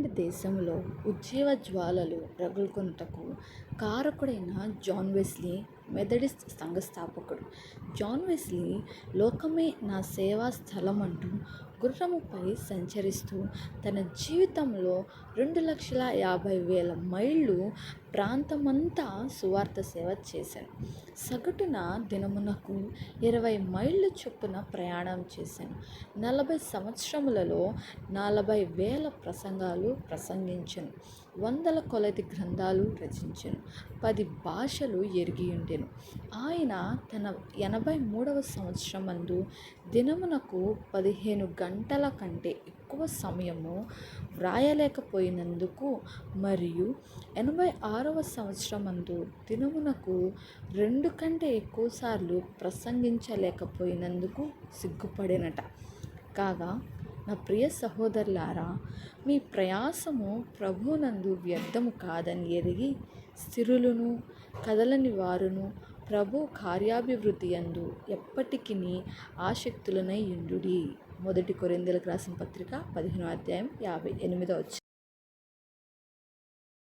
Ireland దేశంలో ఉజ్జీవ జ్వాలలు రగులుకొనుటకు కారకుడైన జాన్ వెస్లీ మెథడిస్ట్ సంఘస్థాపకుడు. జాన్ వెస్లీ లోకమే నా సేవా స్థలమంటూ గుర్రముపై సంచరిస్తూ తన జీవితంలో 2,50,000 మైళ్ళు ప్రాంతమంతా సువార్త సేవ చేశాను. సగటున దినమునకు 20 మైళ్ళు చొప్పున ప్రయాణం చేశాను. 40 సంవత్సరములలో 40,000 ప్రసంగాలు ప్రసంగించెను. 100 కొలది గ్రంథాలు రచించెను. 10 భాషలు ఎరిగియుండెను. ఆయన తన 83వ సంవత్సరమందు దినమునకు 15 గంటల కంటే ఎక్కువ సమయము వ్రాయలేకపోయినందుకు మరియు 86వ సంవత్సరమందు దినమునకు 2 కంటే ఎక్కువసార్లు ప్రసంగించలేకపోయినందుకు సిగ్గుపడెనట. కాగా నా ప్రియ సహోదరులారా, మీ ప్రయాసము ప్రభువునందు వ్యర్థము కాదని ఎరిగి స్థిరులను కదలని వారును ప్రభు కార్యాభివృద్ధి యందు ఎప్పటికిని ఆసక్తులనై యుండుడి. 1 కొరింథీయులకు రాసిన పత్రిక 15వ అధ్యాయం 58వ వచనం.